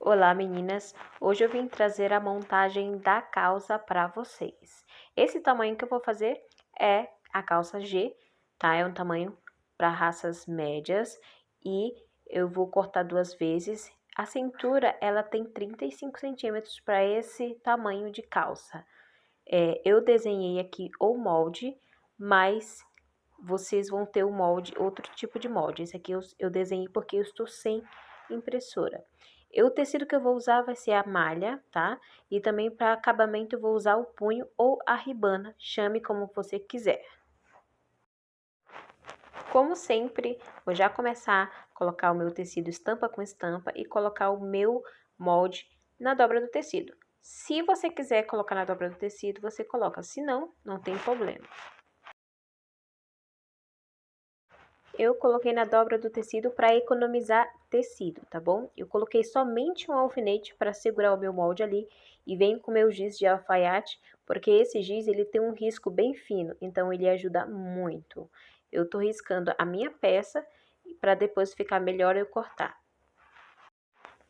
Olá, meninas! Hoje eu vim trazer a montagem da calça para vocês. Esse tamanho que eu vou fazer é a calça G, tá? É um tamanho para raças médias e eu vou cortar 2 vezes. A cintura, ela tem 35 centímetros para esse tamanho de calça. Eu desenhei aqui o molde, mas vocês vão ter o molde, outro tipo de molde. Esse aqui eu desenhei porque eu estou sem impressora. O tecido que eu vou usar vai ser a malha, tá? E também para acabamento eu vou usar o punho ou a ribana, chame como você quiser. Como sempre, vou já começar a colocar o meu tecido estampa com estampa e colocar o meu molde na dobra do tecido. Se você quiser colocar na dobra do tecido, você coloca, se não, não tem problema. Eu coloquei na dobra do tecido para economizar tecido, tá bom? Eu coloquei somente um alfinete para segurar o meu molde ali e venho com meu giz de alfaiate, porque esse giz ele tem um risco bem fino, então ele ajuda muito. Eu tô riscando a minha peça para depois ficar melhor eu cortar.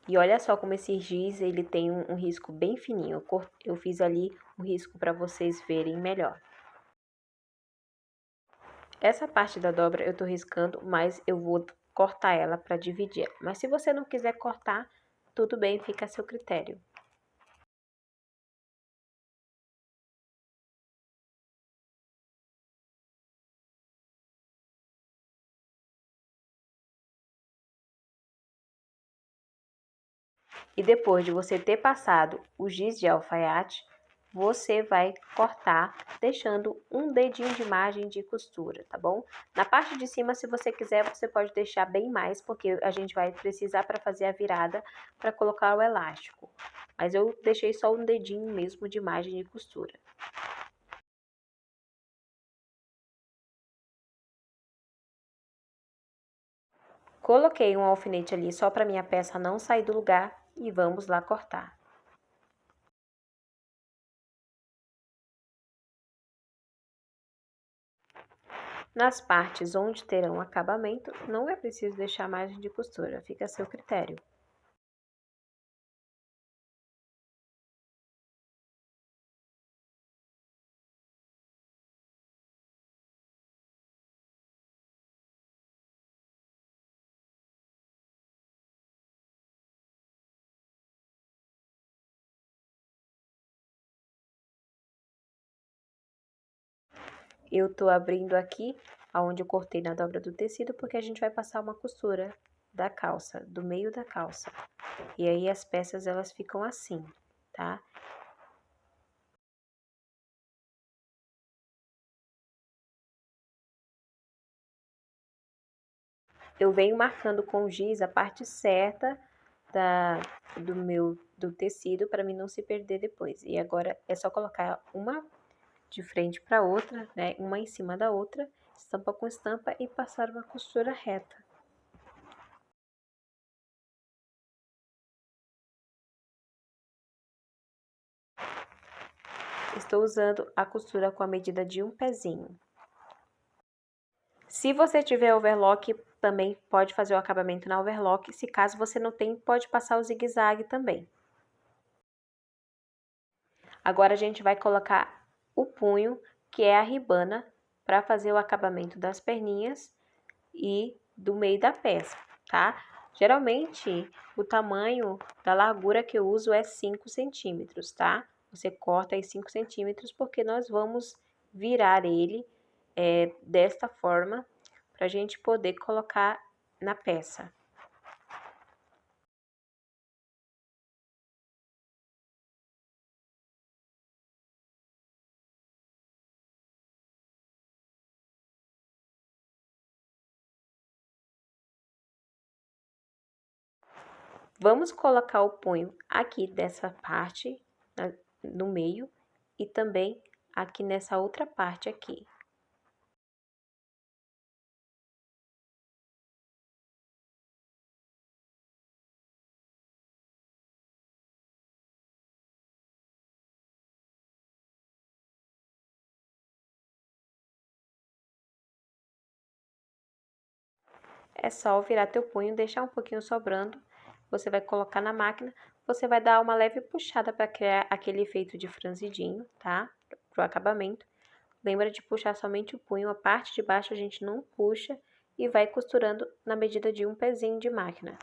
E olha só como esse giz ele tem um risco bem fininho. Eu fiz ali um risco para vocês verem melhor. Essa parte da dobra eu tô riscando, mas eu vou cortar ela para dividir. Mas se você não quiser cortar, tudo bem, fica a seu critério. E depois de você ter passado o giz de alfaiate, você vai cortar deixando um dedinho de margem de costura, tá bom? Na parte de cima, se você quiser, você pode deixar bem mais, porque a gente vai precisar para fazer a virada para colocar o elástico. Mas eu deixei só um dedinho mesmo de margem de costura. Coloquei um alfinete ali só para minha peça não sair do lugar e vamos lá cortar. Nas partes onde terão acabamento, não é preciso deixar margem de costura, fica a seu critério. Eu tô abrindo aqui, aonde eu cortei na dobra do tecido, porque a gente vai passar uma costura da calça, do meio da calça. E aí as peças elas ficam assim, tá? Eu venho marcando com giz a parte certa do tecido para mim não se perder depois. E agora é só colocar uma de frente para outra, né? Uma em cima da outra, estampa com estampa e passar uma costura reta. Estou usando a costura com a medida de um pezinho. Se você tiver overlock, também pode fazer o acabamento na overlock. Se caso você não tem, pode passar o zigue-zague também. Agora a gente vai colocar o punho, que é a ribana, para fazer o acabamento das perninhas e do meio da peça, tá? Geralmente, o tamanho da largura que eu uso é 5 centímetros, tá? Você corta aí 5 centímetros, porque nós vamos virar ele desta forma, para a gente poder colocar na peça. Vamos colocar o punho aqui dessa parte, no meio, e também aqui nessa outra parte aqui. É só virar teu punho, deixar um pouquinho sobrando você vai colocar na máquina, você vai dar uma leve puxada para criar aquele efeito de franzidinho, tá? Pro acabamento. Lembra de puxar somente o punho, a parte de baixo a gente não puxa e vai costurando na medida de um pezinho de máquina.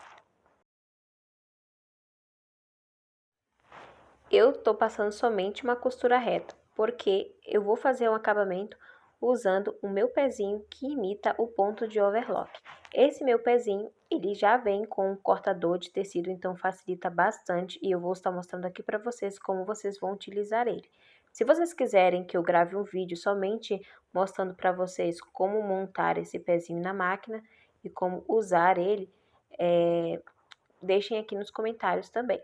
Eu tô passando somente uma costura reta, porque eu vou fazer um acabamento usando o meu pezinho que imita o ponto de overlock. Esse meu pezinho, ele já vem com um cortador de tecido, então facilita bastante e eu vou estar mostrando aqui para vocês como vocês vão utilizar ele. Se vocês quiserem que eu grave um vídeo somente mostrando para vocês como montar esse pezinho na máquina e como usar ele, deixem aqui nos comentários também.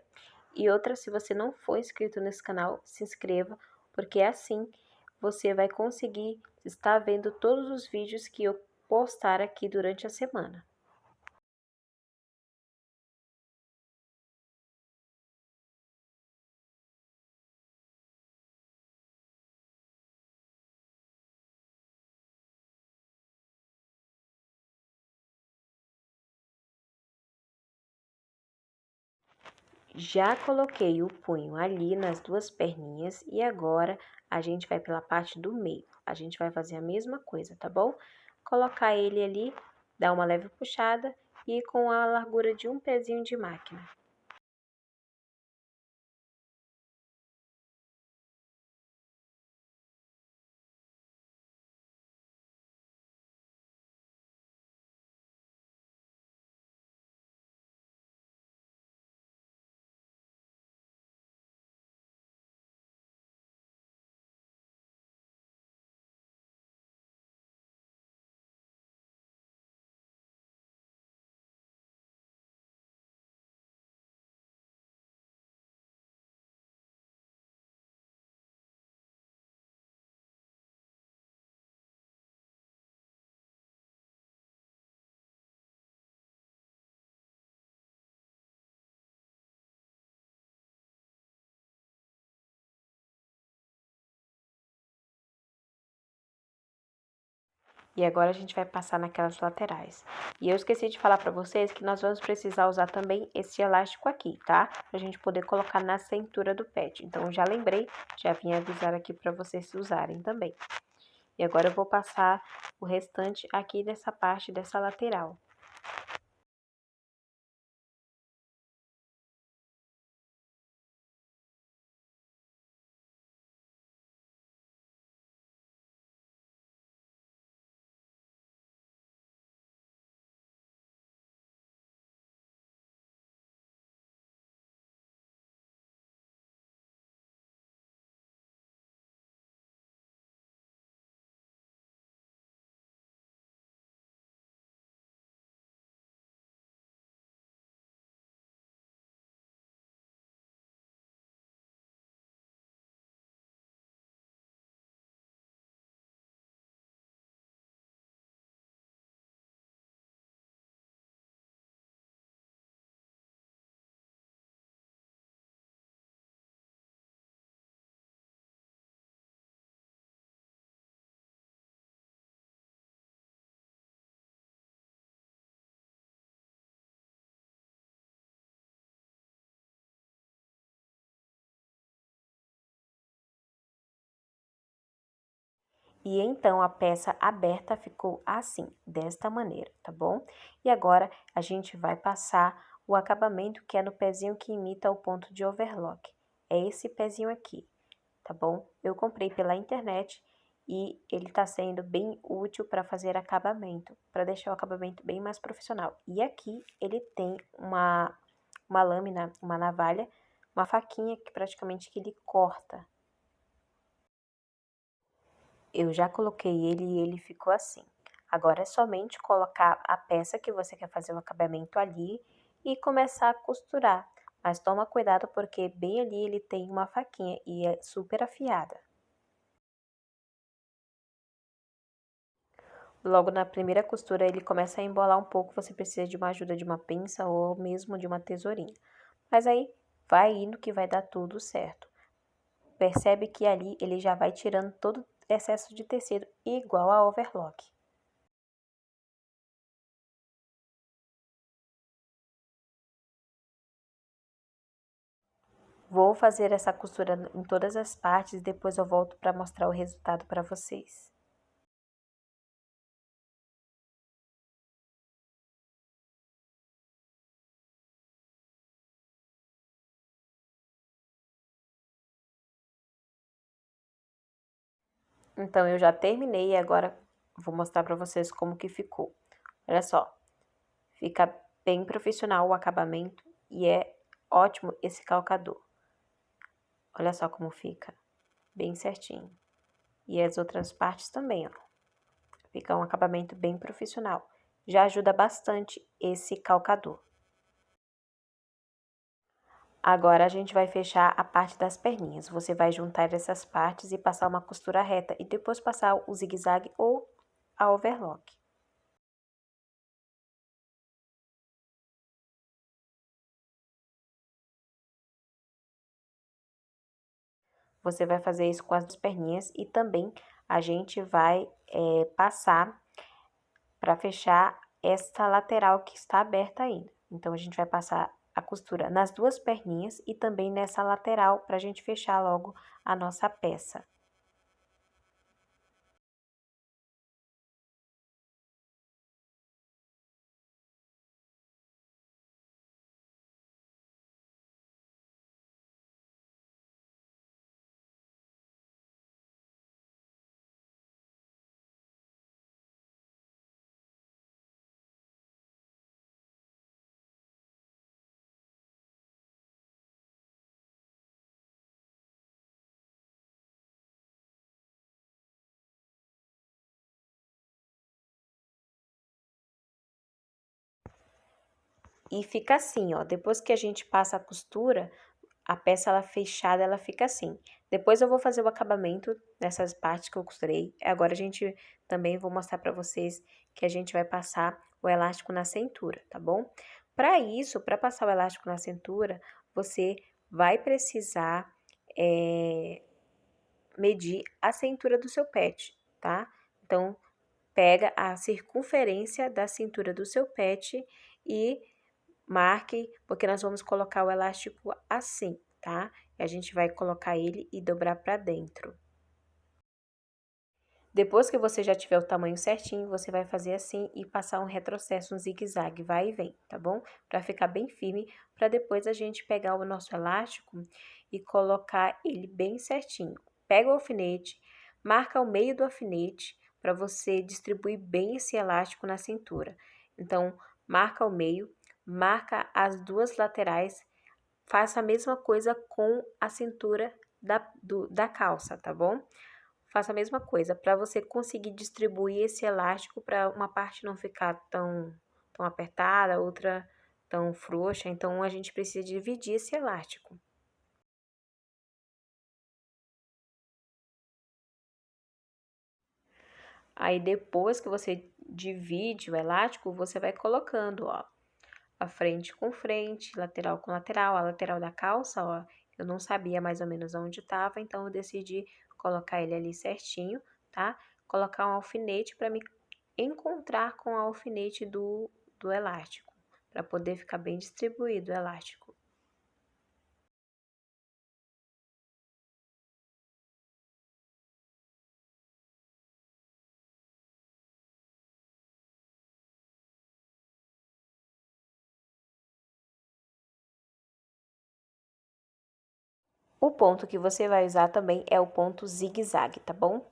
E outra, se você não for inscrito nesse canal, se inscreva, porque assim você vai conseguir estar vendo todos os vídeos que eu postar aqui durante a semana. Já coloquei o punho ali nas duas perninhas e agora a gente vai pela parte do meio. A gente vai fazer a mesma coisa, tá bom? Colocar ele ali, dar uma leve puxada e com a largura de um pezinho de máquina. E agora a gente vai passar naquelas laterais. E eu esqueci de falar pra vocês que nós vamos precisar usar também esse elástico aqui, tá? Pra gente poder colocar na cintura do pet. Então, eu já lembrei, já vim avisar aqui pra vocês usarem também. E agora eu vou passar o restante aqui dessa parte, dessa lateral. E então a peça aberta ficou assim, desta maneira, tá bom? E agora a gente vai passar o acabamento que é no pezinho que imita o ponto de overlock. É esse pezinho aqui, tá bom? Eu comprei pela internet e ele tá sendo bem útil para fazer acabamento, para deixar o acabamento bem mais profissional. E aqui ele tem uma lâmina, uma navalha, uma faquinha que praticamente que ele corta. Eu já coloquei ele e ele ficou assim. Agora é somente colocar a peça que você quer fazer o acabamento ali e começar a costurar. Mas toma cuidado porque bem ali ele tem uma faquinha e é super afiada. Logo na primeira costura ele começa a embolar um pouco, você precisa de uma ajuda de uma pinça ou mesmo de uma tesourinha. Mas aí vai indo que vai dar tudo certo. Percebe que ali ele já vai tirando todo o excesso de tecido igual a overlock. Vou fazer essa costura em todas as partes e depois eu volto para mostrar o resultado para vocês. Então, eu já terminei e agora vou mostrar para vocês como que ficou. Olha só, fica bem profissional o acabamento e é ótimo esse calcador. Olha só como fica, bem certinho. E as outras partes também, ó. Fica um acabamento bem profissional. Já ajuda bastante esse calcador. Agora a gente vai fechar a parte das perninhas. Você vai juntar essas partes e passar uma costura reta e depois passar o zigue-zague ou a overlock. Você vai fazer isso com as perninhas e também a gente vai passar para fechar esta lateral que está aberta ainda. Então, a gente vai passar a costura nas duas perninhas e também nessa lateral para a gente fechar logo a nossa peça. E fica assim, ó, depois que a gente passa a costura, a peça ela fechada, ela fica assim. Depois eu vou fazer o acabamento nessas partes que eu costurei. Agora a gente também vou mostrar para vocês que a gente vai passar o elástico na cintura, tá bom? Para isso, para passar o elástico na cintura, você vai precisar medir a cintura do seu pet, tá? Então, pega a circunferência da cintura do seu pet e marque, porque nós vamos colocar o elástico assim, tá? E a gente vai colocar ele e dobrar para dentro. Depois que você já tiver o tamanho certinho, você vai fazer assim e passar um retrocesso, um zigue-zague, vai e vem, tá bom? Para ficar bem firme, para depois a gente pegar o nosso elástico e colocar ele bem certinho. Pega o alfinete, marca o meio do alfinete para você distribuir bem esse elástico na cintura. Então, marca o meio, marca as duas laterais, faça a mesma coisa com a cintura da calça, tá bom? Faça a mesma coisa, para você conseguir distribuir esse elástico para uma parte não ficar tão apertada, outra tão frouxa, então a gente precisa dividir esse elástico. Aí depois que você divide o elástico, você vai colocando, ó, a frente com frente, lateral com lateral, a lateral da calça, ó, eu não sabia mais ou menos onde estava, então eu decidi colocar ele ali certinho, tá? Colocar um alfinete para me encontrar com o alfinete do elástico, para poder ficar bem distribuído o elástico. O ponto que você vai usar também é o ponto zigue-zague, tá bom?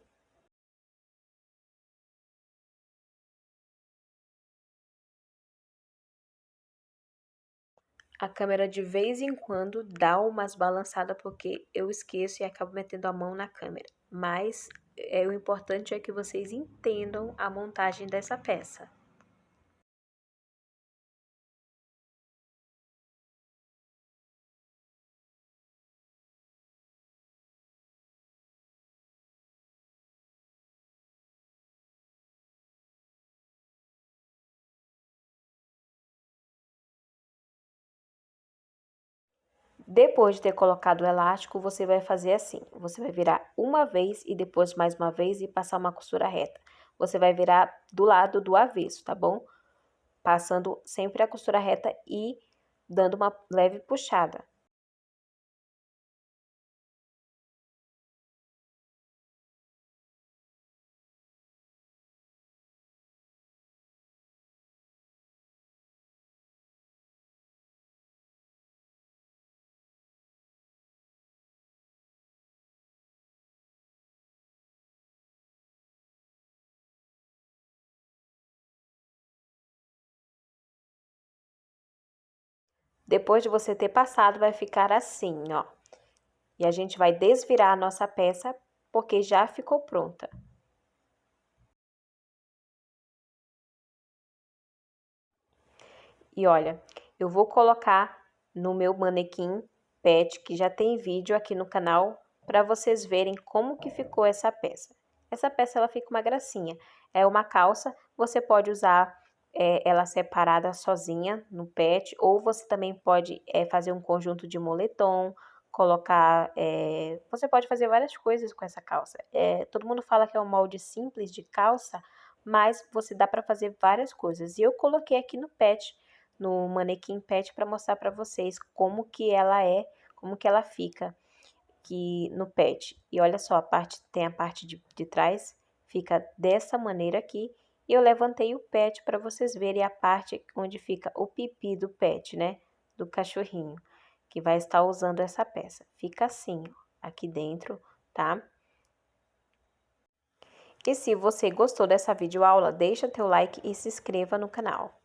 A câmera de vez em quando dá umas balançadas porque eu esqueço e acabo metendo a mão na câmera. Mas o importante é que vocês entendam a montagem dessa peça. Depois de ter colocado o elástico, você vai fazer assim. Você vai virar uma vez e depois mais uma vez e passar uma costura reta. Você vai virar do lado do avesso, tá bom? Passando sempre a costura reta e dando uma leve puxada. Depois de você ter passado, vai ficar assim, ó. E a gente vai desvirar a nossa peça, porque já ficou pronta. E olha, eu vou colocar no meu manequim pet, que já tem vídeo aqui no canal, para vocês verem como que ficou essa peça. Essa peça, ela fica uma gracinha. É uma calça, você pode usar ela separada sozinha no pet, ou você também pode fazer um conjunto de moletom, colocar... você pode fazer várias coisas com essa calça. Todo mundo fala que é um molde simples de calça, mas você dá para fazer várias coisas. E eu coloquei aqui no pet, no manequim pet, para mostrar para vocês como que ela como que ela fica aqui no pet. E olha só, tem a parte de trás, fica dessa maneira aqui. E eu levantei o pet para vocês verem a parte onde fica o pipi do pet, né? Do cachorrinho, que vai estar usando essa peça. Fica assim, ó, aqui dentro, tá? E se você gostou dessa videoaula, deixa teu like e se inscreva no canal.